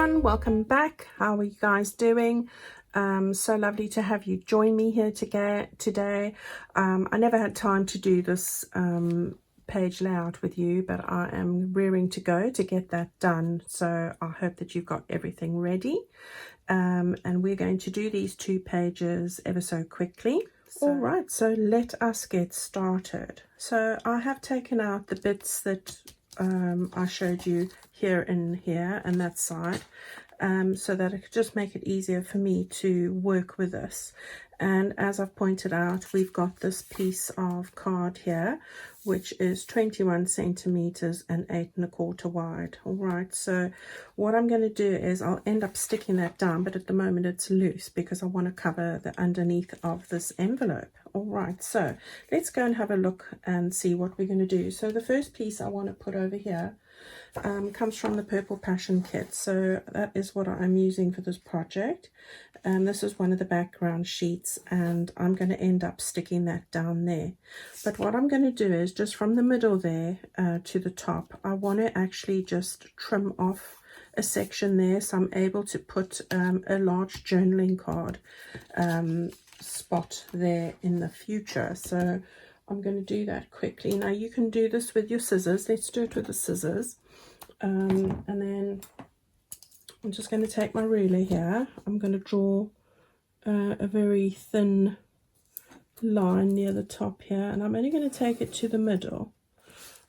everyone, welcome back. How are you guys doing? So lovely to have you join me here today. I never had time to do this page layout with you, but I am rearing to go to get that done. So I hope that you've got everything ready. And we're going to do these 2 pages ever so quickly. All right, so let us get started. So I have taken out the bits that I showed you here and here and that side, so that it could just make it easier for me to work with this. And as I've pointed out, we've got this piece of card here, which is 21 centimeters and 8 1/4 wide. All right, so what I'm going to do is I'll end up sticking that down, but at the moment it's loose because I want to cover the underneath of this envelope. All right, so let's go and have a look and see what we're going to do. So the first piece I want to put over here comes from the Purple Passion kit. So that is what I'm using for this project. This is one of the background sheets, and I'm going to end up sticking that down there. But what I'm going to do is just from the middle there to the top, I want to actually just trim off a section there, so I'm able to put a large journaling card spot there in the future. So I'm going to do that quickly. Now you can do this with your scissors. Let's do it with the scissors. And then I'm just going to take my ruler here. I'm going to draw a very thin line near the top here, and I'm only going to take it to the middle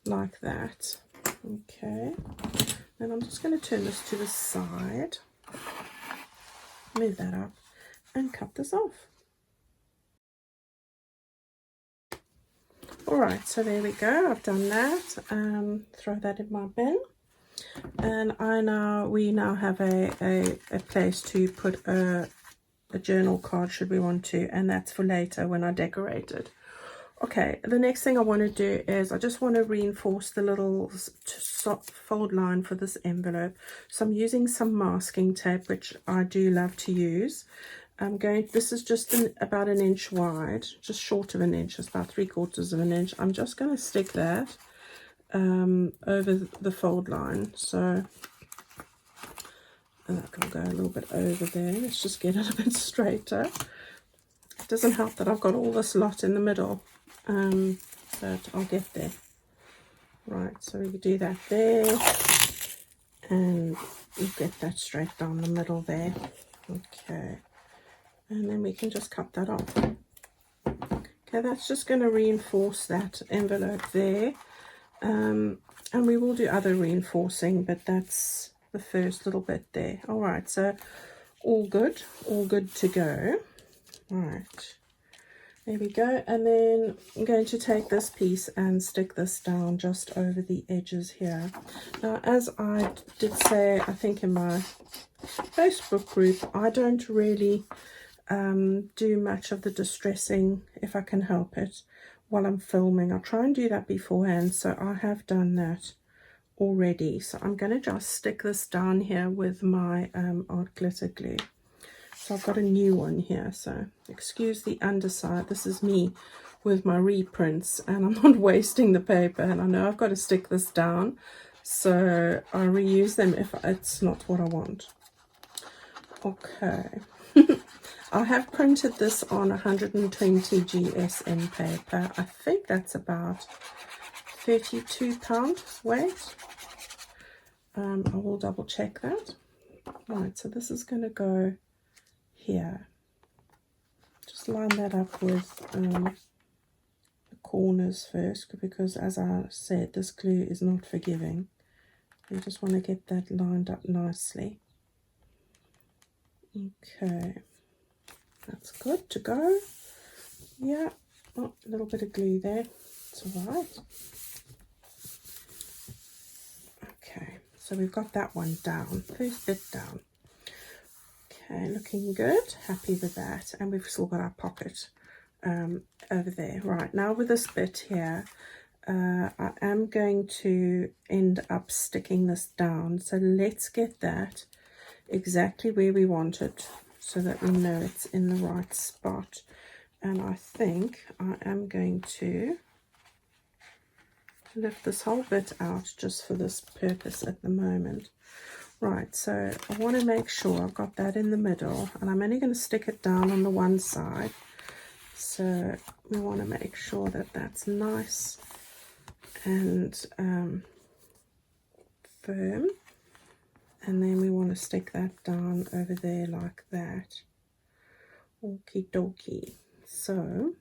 like that. Okay, and I'm just going to turn this to the side, move that up and cut this off. All right, so there we go. I've done that. Throw that in my bin. And we now have a place to put a journal card should we want to, and that's for later when I decorate it. Okay, the next thing I want to do is I just want to reinforce the little fold line for this envelope. So I'm using some masking tape, which I do love to use. This is just about 1 inch wide, just short of 1 inch, it's about 3/4 of an inch. I'm just going to stick that over the fold line, so that can go a little bit over there. Let's just get it a bit straighter. It doesn't help that I've got all this lot in the middle, but I'll get there. Right, so we can do that there, and you get that straight down the middle there. Okay, and then we can just cut that off. Okay, that's just going to reinforce that envelope there. And we will do other reinforcing, but that's the first little bit there. All right, so all good to go. All right, there we go. And then I'm going to take this piece and stick this down just over the edges here. Now, as I did say, I think in my Facebook group, I don't really do much of the distressing if I can help it while I'm filming. I'll try and do that beforehand, so I have done that already. So I'm going to just stick this down here with my art glitter glue. So I've got a new one here, so excuse the underside. This is me with my reprints, and I'm not wasting the paper, and I know I've got to stick this down, so I reuse them if it's not what I want. Okay. I have printed this on 120 GSM paper. I think that's about 32 pound weight. I will double check that. Right, so this is going to go here. Just line that up with the corners first, because as I said, this glue is not forgiving. You just want to get that lined up nicely. Okay. That's good to go. Yeah, oh, a little bit of glue there. It's all right. Okay, so we've got that one down. First bit down. Okay, looking good. Happy with that. And we've still got our pocket over there. Right, now with this bit here, I am going to end up sticking this down. So let's get that exactly where we want it, so that we know it's in the right spot. And I think I am going to lift this whole bit out just for this purpose at the moment. Right, so I want to make sure I've got that in the middle, and I'm only going to stick it down on the one side. So we want to make sure that that's nice and firm. And then we want to stick that down over there like that. Okie dokie. So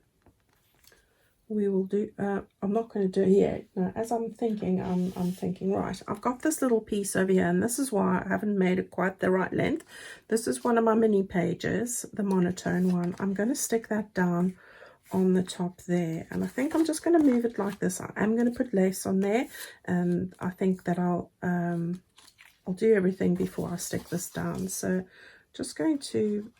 we will do, I'm not going to do it yet. No, as I'm thinking, I'm thinking, right, I've got this little piece over here, and this is why I haven't made it quite the right length. This is one of my mini pages, the monotone one. I'm going to stick that down on the top there, and I think I'm just going to move it like this. I'm going to put lace on there, and I think that I'll do everything before I stick this down. So just going to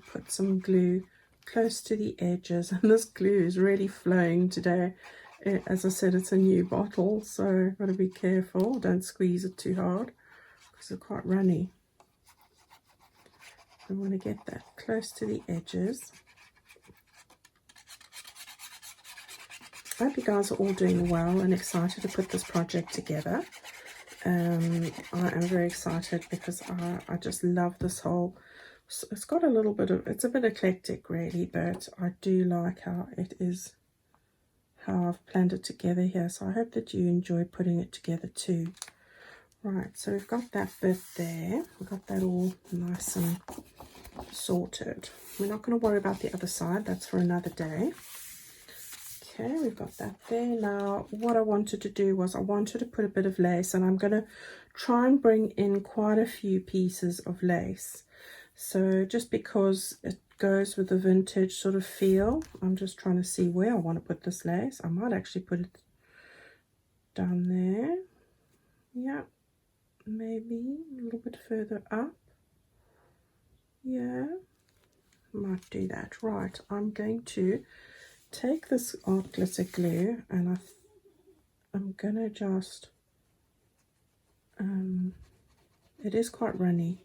put some glue close to the edges, and this glue is really flowing today. As I said, it's a new bottle, so I've got to be careful, don't squeeze it too hard because it's quite runny. I want to get that close to the edges. I hope you guys are all doing well and excited to put this project together. I am very excited because I just love this whole, it's got a little bit of, it's a bit eclectic really, but I do like how it is, how I've planned it together here. So I hope that you enjoy putting it together too. Right, so we've got that bit there, we've got that all nice and sorted. We're not going to worry about the other side, that's for another day. Okay, we've got that there. Now what I wanted to do was I wanted to put a bit of lace, and I'm going to try and bring in quite a few pieces of lace. So just because it goes with the vintage sort of feel, I'm just trying to see where I want to put this lace. I might actually put it down there. Yeah, maybe a little bit further up. Yeah, might do that. Right, I'm going to take this art glitter glue, and I'm gonna just it is quite runny,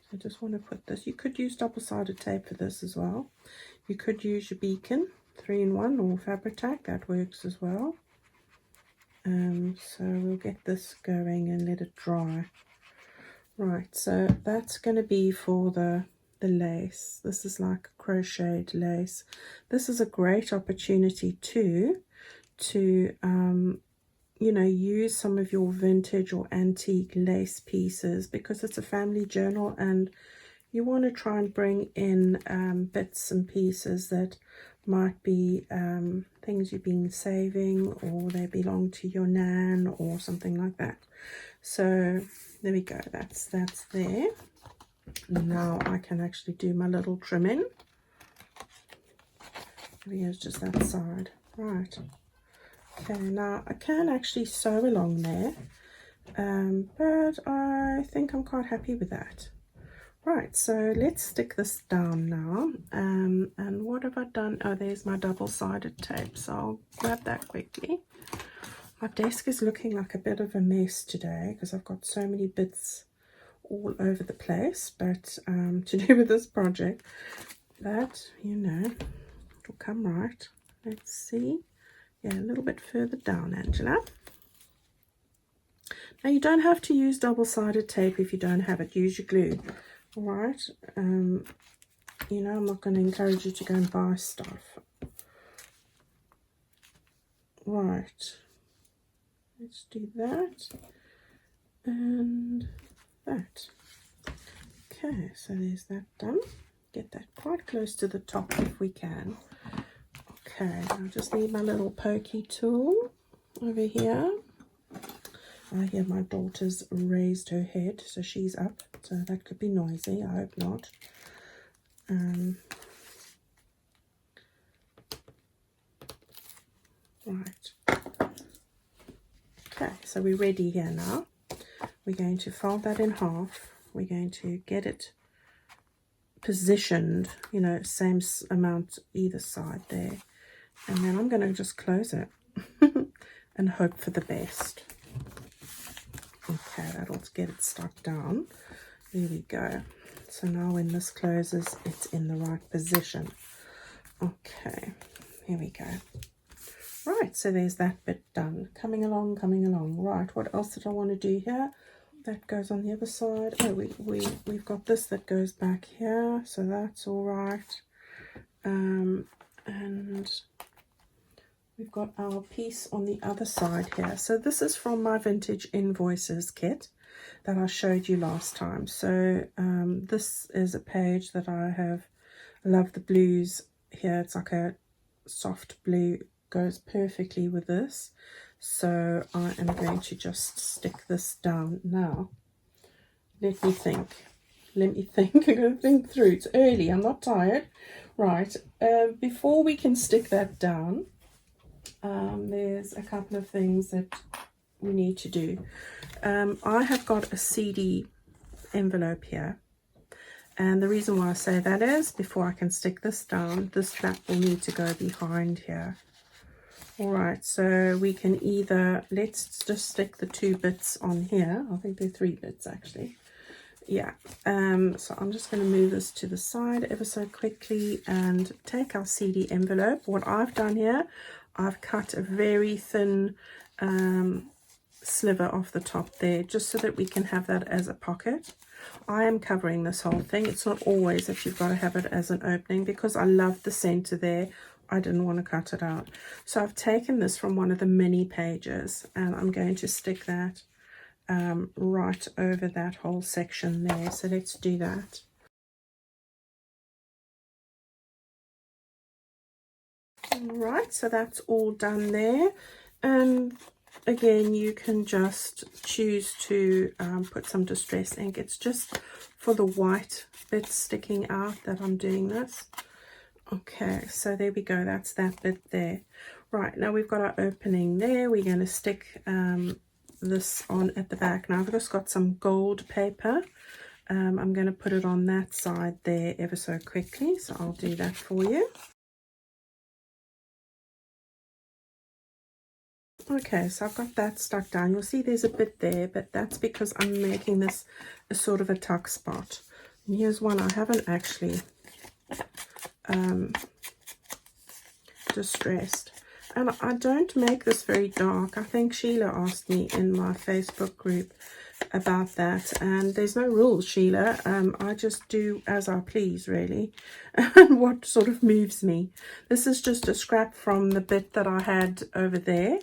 so I just want to put this. You could use double-sided tape for this as well. You could use your beacon 3-in-1 or fabric tack, that works as well. So we'll get this going and let it dry. Right, so that's going to be for the lace. This is like crocheted lace. This is a great opportunity too to you know, use some of your vintage or antique lace pieces, because it's a family journal and you want to try and bring in bits and pieces that might be things you've been saving, or they belong to your nan or something like that. So there we go, that's there. Now I can actually do my little trimming. Here's just that side. Right, okay, now I can actually sew along there, but I think I'm quite happy with that. Right, so let's stick this down now. And what have I done? Oh, there's my double-sided tape, so I'll grab that quickly. My desk is looking like a bit of a mess today because I've got so many bits all over the place, but to do with this project, but you know, it'll come right. Let's see. Yeah, a little bit further down, Angela. Now you don't have to use double-sided tape if you don't have it. Use your glue. All right. You know, I'm not going to encourage you to go and buy stuff. Right. Let's do that and that. Okay, so there's that done. Get that quite close to the top if we can. Okay, I just need my little pokey tool over here. I hear my daughter's raised her head, so she's up, so that could be noisy. I hope not. Right. Okay, so we're ready here now. We're going to fold that in half. We're going to get it positioned, you know, same amount either side there. And then I'm going to just close it and hope for the best. Okay, that'll get it stuck down. There we go. So now when this closes, it's in the right position. Okay, here we go. Right, so there's that bit done. Coming along. Right, what else did I want to do here? that goes on the other side. Oh, we've got this that goes back here, so that's all right. And we've got our piece on the other side here. So this is from my vintage invoices kit that I showed you last time. So this is a page that I love the blues here. It's like a soft blue, goes perfectly with this. So I am going to just stick this down now. Let me think. I'm going to think through. It's early. I'm not tired. Right. Before we can stick that down, there's a couple of things that we need to do. I have got a CD envelope here. And the reason why I say that is, before I can stick this down, this flap will need to go behind here. All right, so we can either, let's just stick the 2 bits on here. I think they're 3 bits actually. Yeah, so I'm just going to move this to the side ever so quickly and take our CD envelope. What I've done here, I've cut a very thin sliver off the top there, just so that we can have that as a pocket. I am covering this whole thing. It's not always that you've got to have it as an opening, because I love the center there. I didn't want to cut it out. So I've taken this from one of the mini pages, and I'm going to stick that right over that whole section there. So let's do that. All right, so that's all done there. And again, you can just choose to put some distress ink. It's just for the white bits sticking out that I'm doing this. Okay, so there we go. That's that bit there. Right, now we've got our opening there. We're going to stick this on at the back. Now I've just got some gold paper. I'm going to put it on that side there ever so quickly. So I'll do that for you. Okay, so I've got that stuck down. You'll see there's a bit there, but that's because I'm making this a sort of a tuck spot. And here's one I haven't actually distressed. And I don't make this very dark. I think Sheila asked me in my Facebook group about that, and there's no rules, Sheila. I just do as I please, really, and what sort of moves me. This is just a scrap from the bit that I had over there.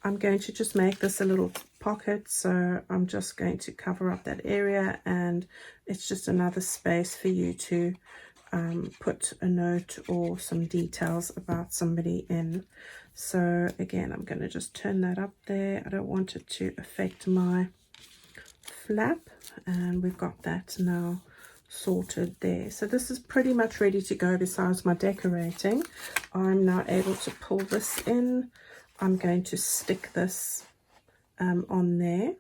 I'm going to just make this a little pocket, so I'm just going to cover up that area, and it's just another space for you to put a note or some details about somebody in. So again, I'm going to just turn that up there. I don't want it to affect my flap, and we've got that now sorted there. So this is pretty much ready to go. Besides my decorating, I'm now able to pull this in. I'm going to stick this on there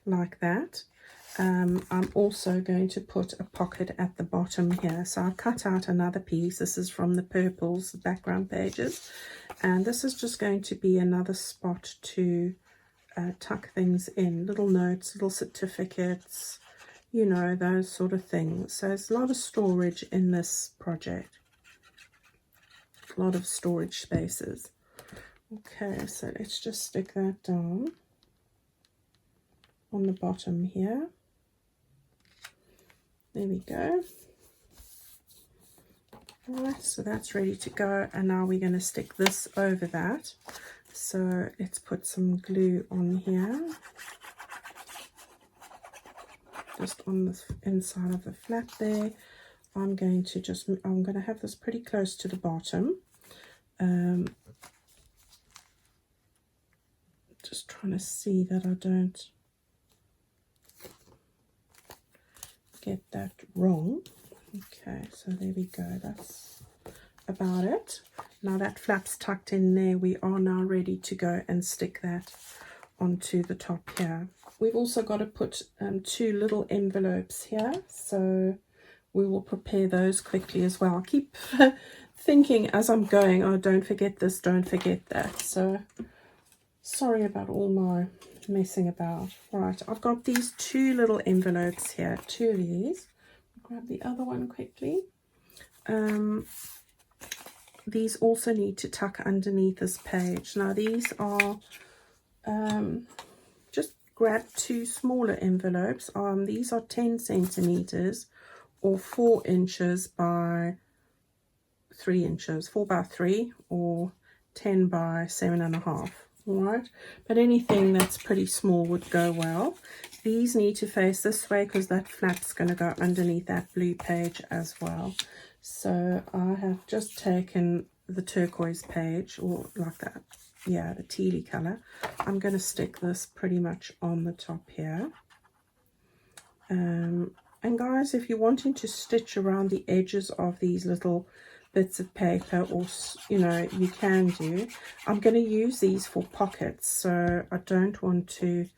like that. I'm also going to put a pocket at the bottom here. So I've cut out another piece. This is from the purples, the background pages, and this is just going to be another spot to tuck things in, little notes, little certificates, you know, those sort of things. So there's a lot of storage in this project, a lot of storage spaces. Okay, so let's just stick that down on the bottom here. There we go. All right, so that's ready to go, and now we're going to stick this over that. So let's put some glue on here, just on the inside of the flap there. I'm going to have this pretty close to the bottom. Just trying to see that I don't get that wrong. Okay, so there we go. That's about it. Now that flap's tucked in there, we are now ready to go and stick that onto the top here. We've also got to put 2 little envelopes here, so we will prepare those quickly as well. I keep thinking as I'm going, oh, don't forget this, don't forget that. So sorry about all my messing about. Right, I've got these 2 little envelopes here, 2 of these. I'll grab the other one quickly. These also need to tuck underneath this page. Now these are just grabbed two smaller envelopes. These are 10 centimeters or 4 inches by 3 inches, 4 by 3 or 10 by 7.5. All right, but anything that's pretty small would go well. These need to face this way because that flap's going to go underneath that blue page as well. So I have just taken the turquoise page, or like that, yeah, the tealy color. I'm going to stick this pretty much on the top here. And guys, if you're wanting to stitch around the edges of these little bits of paper, or you know, you can do. I'm going to use these for pockets, so I don't want to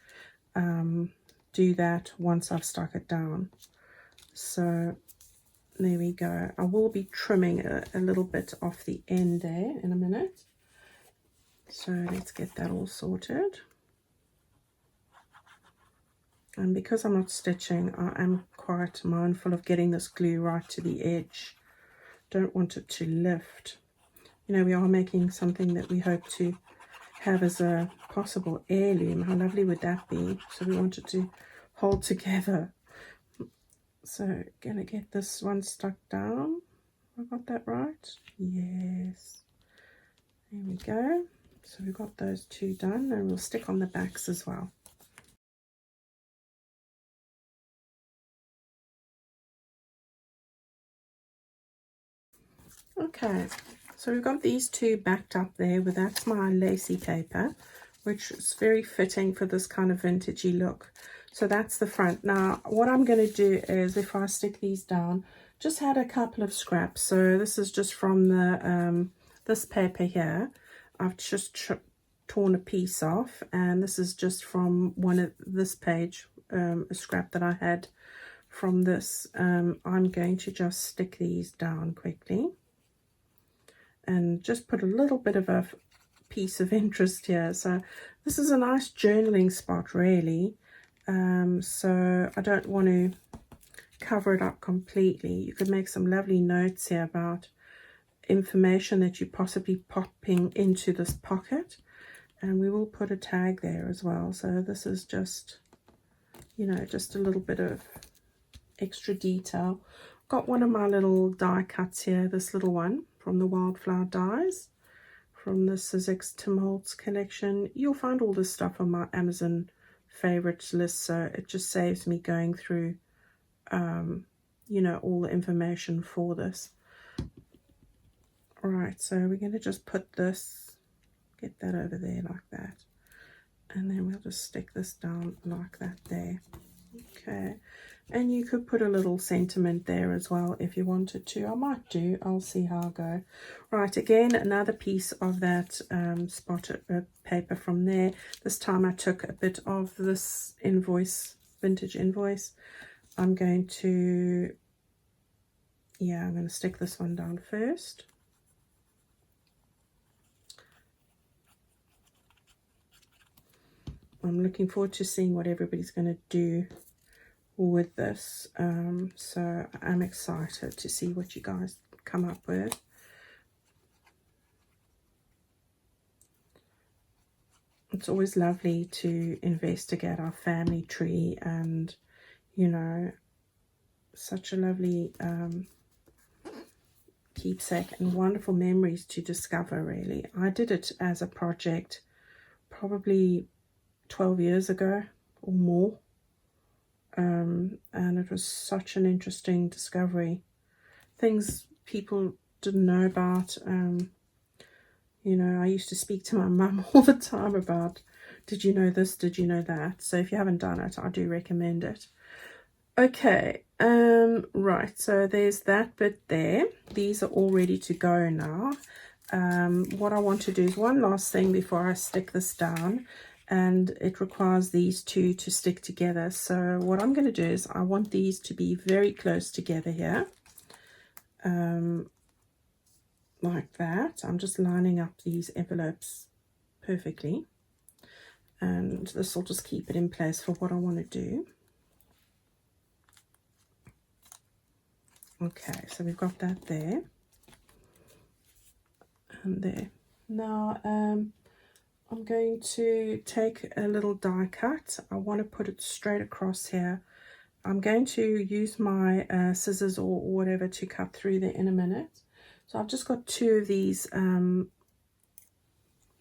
do that once I've stuck it down. So there we go. I will be trimming a little bit off the end there in a minute. So let's get that all sorted. And because I'm not stitching, I am quite mindful of getting this glue right to the edge. Don't want it to lift. You know, we are making something that we hope to have as a possible heirloom. How lovely would that be? So we want it to hold together. So gonna get this one stuck down. I got that right? Yes. There we go. So we've got those two done, and we'll stick on the backs as well. Okay, so we've got these two backed up there with, that's my lacy paper, which is very fitting for this kind of vintagey look. So that's the front. Now what I'm going to do is, if I stick these down, just had a couple of scraps. So this is just from the this paper here. I've just torn a piece off, and this is just from one of this page, a scrap that I had from this. I'm going to just stick these down quickly and just put a little bit of a piece of interest here. So this is a nice journaling spot, really. So I don't want to cover it up completely. You could make some lovely notes here about information that you're possibly popping into this pocket, and we will put a tag there as well. So this is just, you know, just a little bit of extra detail. Got one of my little die cuts here, this little one from the Wildflower Dies from the Sizzix Tim Holtz collection. You'll find all this stuff on my Amazon favorites list, so it just saves me going through you know, all the information for this. All right, so we're going to just put this, get that over there like that, and then we'll just stick this down like that there. Okay, and you could put a little sentiment there as well if you wanted to. I might do, I'll see how I go. Right, again, another piece of that spotted paper from there. This time I took a bit of this invoice, vintage invoice. I'm going to, yeah, I'm going to stick this one down first. I'm looking forward to seeing what everybody's going to do with this. So I'm excited to see what you guys come up with. It's always lovely to investigate our family tree, and you know, such a lovely keepsake and wonderful memories to discover, really. I did it as a project probably 12 years ago or more, and it was such an interesting discovery. Things people didn't know about. You know, I used to speak to my mum all the time about, did you know this, did you know that? So if you haven't done it, I do recommend it. Okay, right, so there's that bit there. These are all ready to go now. What I want to do is one last thing before I stick this down, and it requires these two to stick together. So what I'm going to do is, I want these to be very close together here, like that. I'm just lining up these envelopes perfectly, and this will just keep it in place for what I want to do. Okay, so we've got that there and there. Now I'm going to take a little die cut. I want to put it straight across here. I'm going to use my scissors or whatever to cut through there in a minute. So I've just got 2 of these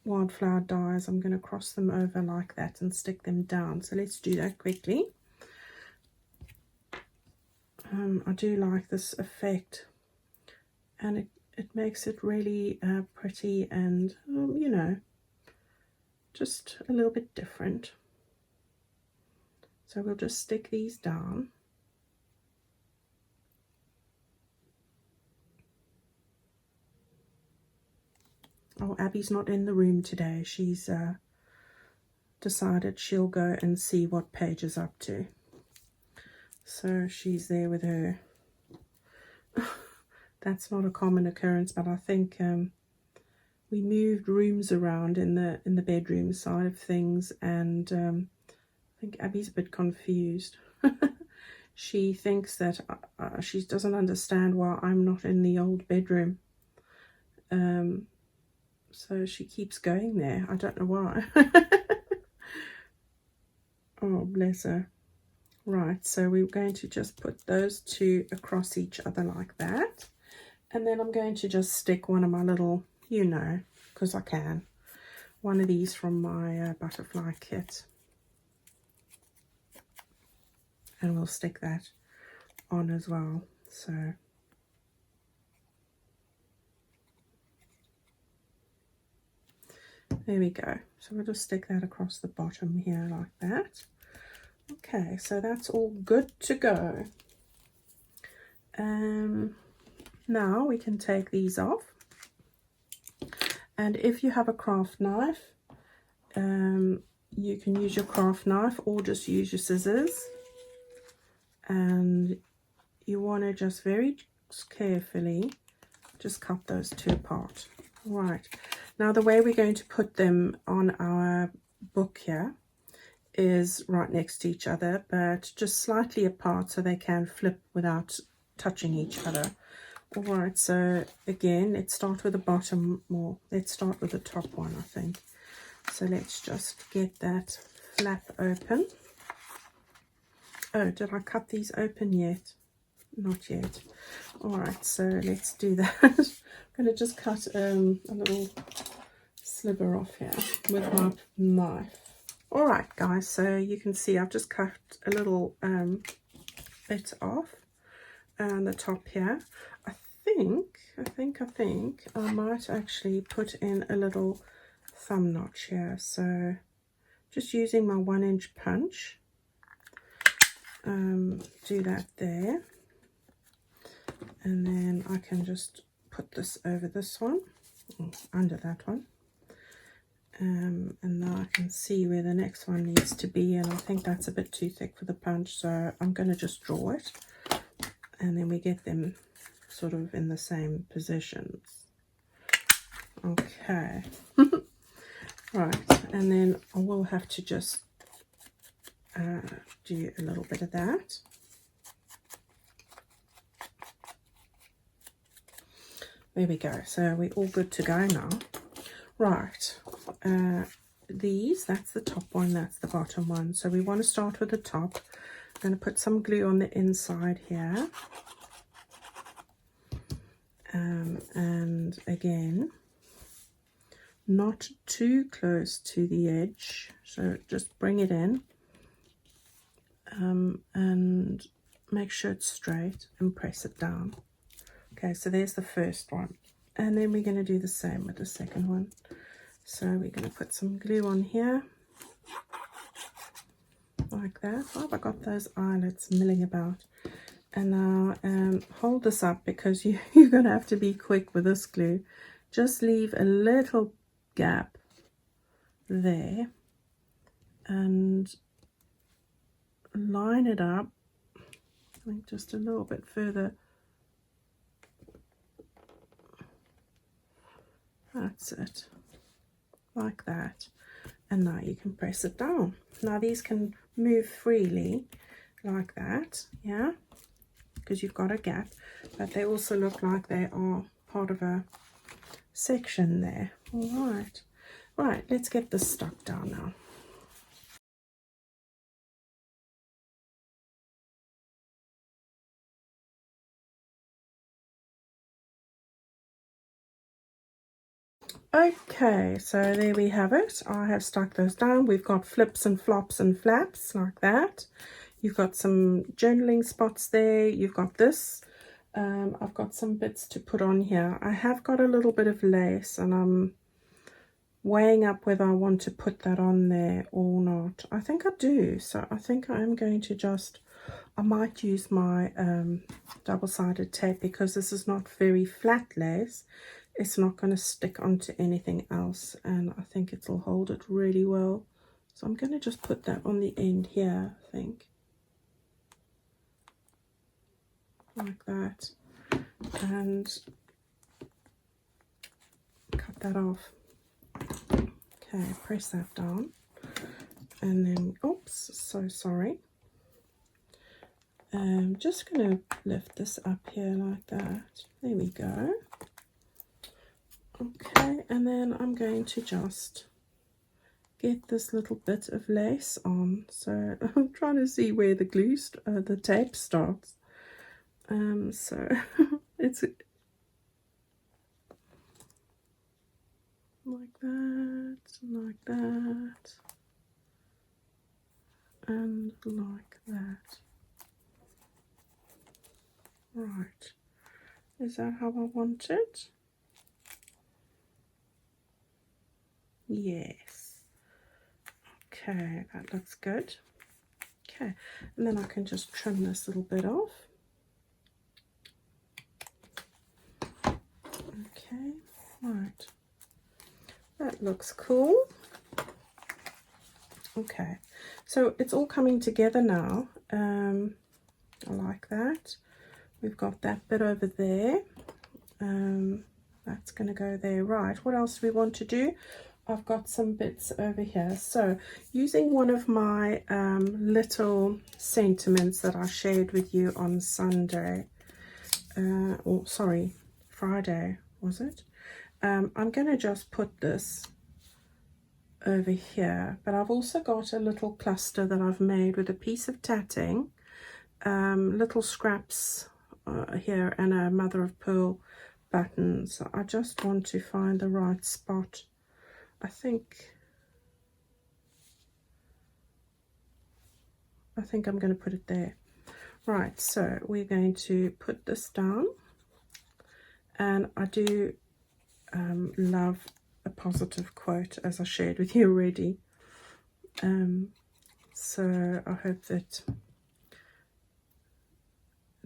wildflower dies. I'm going to cross them over like that and stick them down. So let's do that quickly. I do like this effect, and it makes it really pretty and, you know, just a little bit different. So we'll just stick these down. Oh, Abby's not in the room today. She's decided she'll go and see what Paige is up to. So she's there with her. That's not a common occurrence, but I think we moved rooms around in the bedroom side of things, and I think Abby's a bit confused. She thinks that she doesn't understand why I'm not in the old bedroom. So she keeps going there. I don't know why. Oh, bless her. Right, so we're going to just put those 2 across each other like that. And then I'm going to just stick one of my little, you know, because I can, one of these from my butterfly kit. And we'll stick that on as well. So there we go. So we'll just stick that across the bottom here like that. Okay, so that's all good to go. Now we can take these off. And if you have a craft knife, you can use your craft knife or just use your scissors. And you want to just very carefully just cut those 2 apart. Right, now the way we're going to put them on our book here is right next to each other, but just slightly apart so they can flip without touching each other. All right, so again, let's start with the bottom, or let's start with the top one, I think. So let's just get that flap open. Oh, did I cut these open yet? Not yet. All right, so let's do that. I'm going to just cut a little sliver off here with my knife. All right, guys, so you can see I've just cut a little bit off the top here. I think I might actually put in a little thumb notch here. So just using my 1-inch punch, do that there, and then I can just put this over this one, under that one. And now I can see where the next one needs to be, and I think that's a bit too thick for the punch, so I'm going to just draw it, and then we get them sort of in the same positions. Okay. Right, and then I will have to just do a little bit of that. There we go, so we're all good to go now. Right, that's the top one, that's the bottom one. So we want to start with the top. I'm going to put some glue on the inside here. And again, not too close to the edge. So just bring it in and make sure it's straight and press it down. Okay, so there's the first one. And then we're going to do the same with the second one. So we're going to put some glue on here, like that. Oh, I got those eyelets milling about. And now hold this up, because you're going to have to be quick with this glue. Just leave a little gap there and line it up. I think just a little bit further. That's it, like that. And now you can press it down. Now these can move freely like that, yeah, because you've got a gap, but they also look like they are part of a section there. All right, Right, let's get this stuck down now. Okay, so there we have it. I have stuck those down. We've got flips and flops and flaps like that. You've got some journaling spots there. You've got this. I've got some bits to put on here. I have got a little bit of lace, and I'm weighing up whether I want to put that on there or not. I think I do. So I think I'm going to just, I might use my double-sided tape, because this is not very flat lace. It's not going to stick onto anything else, and I think it'll hold it really well. So I'm going to just put that on the end here, I think. Like that. And cut that off. Okay, press that down. And then, oops, so sorry. I'm just going to lift this up here like that. There we go. Okay, and then I'm going to just get this little bit of lace on. So I'm trying to see where the glue, the tape starts. So it's like that, and like that. Right, is that how I want it? Yes. Okay, that looks good. Okay, and then I can just trim this little bit off. Okay, right. That looks cool. Okay, so it's all coming together now. I like that. We've got that bit over there. That's going to go there. Right, what else do we want to do? I've got some bits over here. So using one of my little sentiments that I shared with you on Sunday, or sorry, Friday, was it? I'm going to just put this over here, but I've also got a little cluster that I've made with a piece of tatting, little scraps here, and a mother of pearl button. So I just want to find the right spot. I think I'm going to put it there. Right, so we're going to put this down, and I do love a positive quote, as I shared with you already. So I hope that,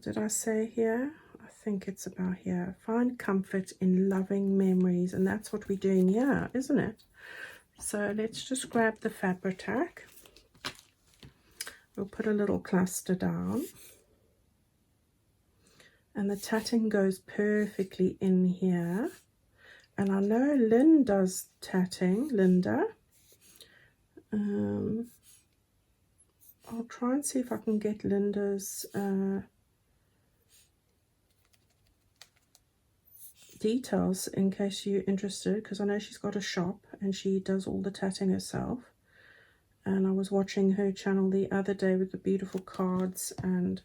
did I say here? I think it's about here. Find comfort in loving memories, and that's what we're doing here, isn't it? So let's just grab the fabric tack. We'll put a little cluster down, and the tatting goes perfectly in here. And I know Lynn does tatting, Linda. I'll try and see if I can get Linda's details in case you're interested, because I know she's got a shop and she does all the tatting herself. And I was watching her channel the other day with the beautiful cards, and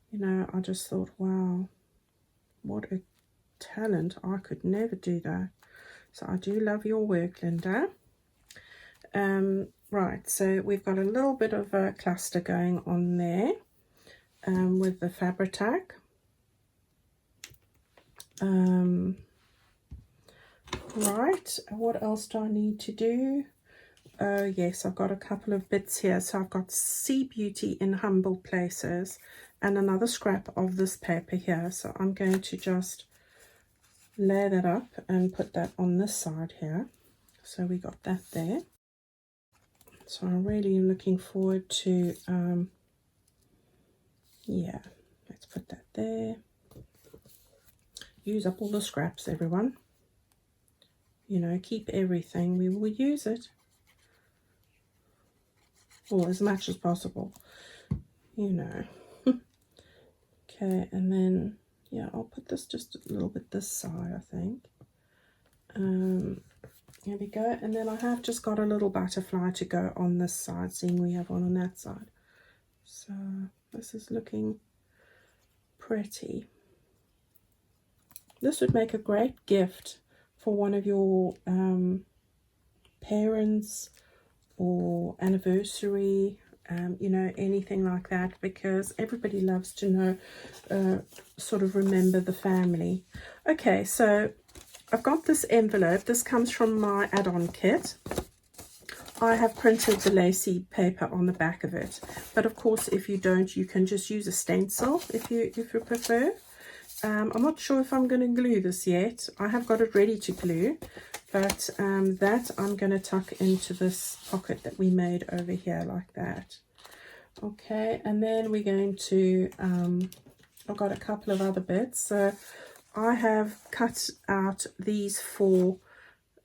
you know, I just thought, wow, what a talent. I could never do that. So I do love your work, Linda. Right, so we've got a little bit of a cluster going on there with the fabric tack. Right, what else do I need to do? Oh yes, I've got a couple of bits here. So I've got Sea Beauty in Humble Places and another scrap of this paper here. So I'm going to just lay that up and put that on this side here. So we got that there. So I'm really looking forward to, yeah, let's put that there. Use up all the scraps, everyone. You know, keep everything. We will use it. Or as much as possible, you know. Okay, and then, yeah, I'll put this just a little bit this side, I think. Here we go. And then I have just got a little butterfly to go on this side, seeing we have one on that side. So this is looking pretty. This would make a great gift for one of your parents or anniversary, you know, anything like that, because everybody loves to know, sort of remember the family. Okay, so I've got this envelope. This comes from my add-on kit. I have printed the lacy paper on the back of it, but of course if you don't, you can just use a stencil if you prefer. I'm not sure if I'm going to glue this yet. I have got it ready to glue, but that I'm going to tuck into this pocket that we made over here like that. Okay, and then we're going to, I've got a couple of other bits. So I have cut out these for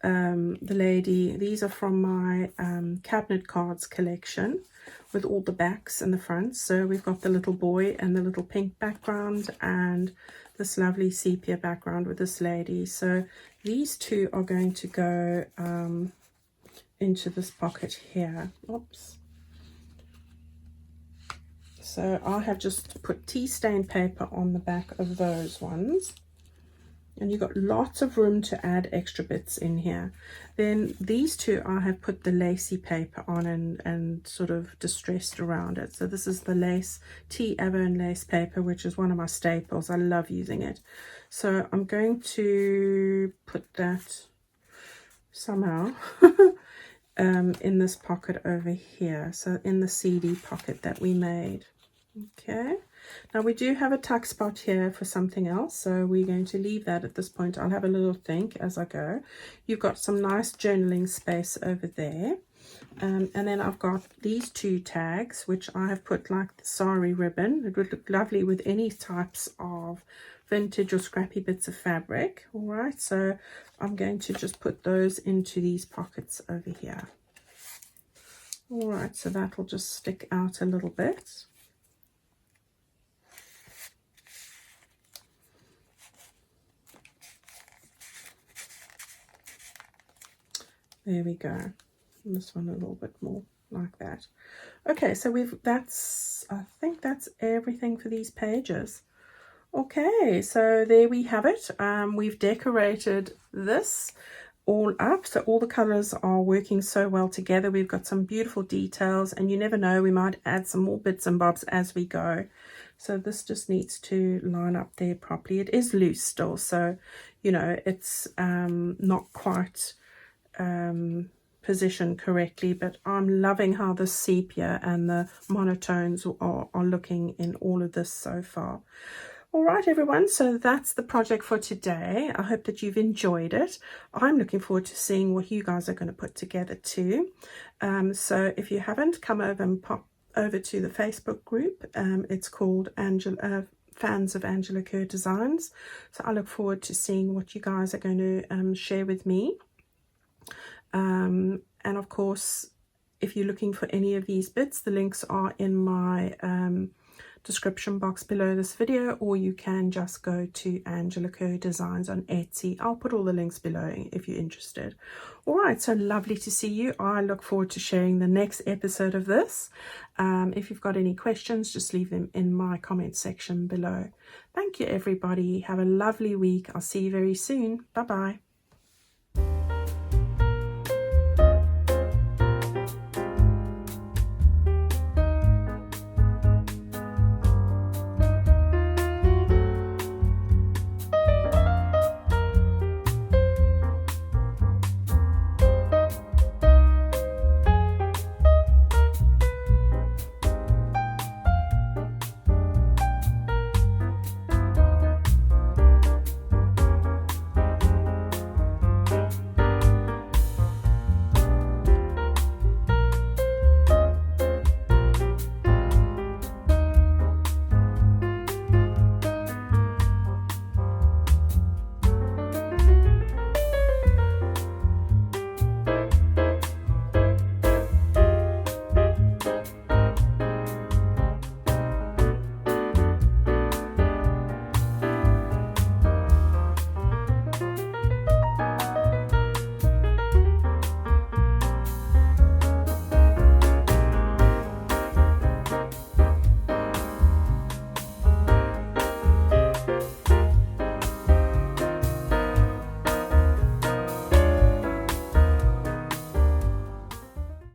the lady. These are from my cabinet cards collection with all the backs and the fronts. So we've got the little boy and the little pink background and this lovely sepia background with this lady. So these two are going to go into this pocket here. Oops. So I have just put tea stain paper on the back of those ones. And you've got lots of room to add extra bits in here. Then these two I have put the lacy paper on and sort of distressed around it. So this is the lace, tea Avon lace paper, which is one of my staples. I love using it. So I'm going to put that somehow in this pocket over here. So in the CD pocket that we made. Okay. Now we do have a tuck spot here for something else, so we're going to leave that at this point. I'll have a little think as I go. You've got some nice journaling space over there. And then I've got these two tags, which I have put like the sari ribbon. It would look lovely with any types of vintage or scrappy bits of fabric. All right, so I'm going to just put those into these pockets over here. All right, so that will just stick out a little bit. There we go. And this one a little bit more like that. Okay, so I think that's everything for these pages. Okay, so there we have it. We've decorated this all up, so all the colors are working so well together. We've got some beautiful details, and you never know, we might add some more bits and bobs as we go. So this just needs to line up there properly. It is loose still, so you know, it's not quite positioned correctly, but I'm loving how the sepia and the monotones are looking in all of this so far. All right, everyone, so that's the project for today. I hope that you've enjoyed it. I'm looking forward to seeing what you guys are going to put together too. So if you haven't, come over and pop over to the Facebook group. It's called Fans of Angela Kerr Designs. So I look forward to seeing what you guys are going to share with me. And of course, if you're looking for any of these bits, the links are in my description box below this video, or you can just go to Angela Kerr Designs on Etsy. I'll put all the links below if you're interested. All right, so lovely to see you. I look forward to sharing the next episode of this. If you've got any questions, just leave them in my comment section below. Thank you, everybody. Have a lovely week. I'll see you very soon. Bye-bye.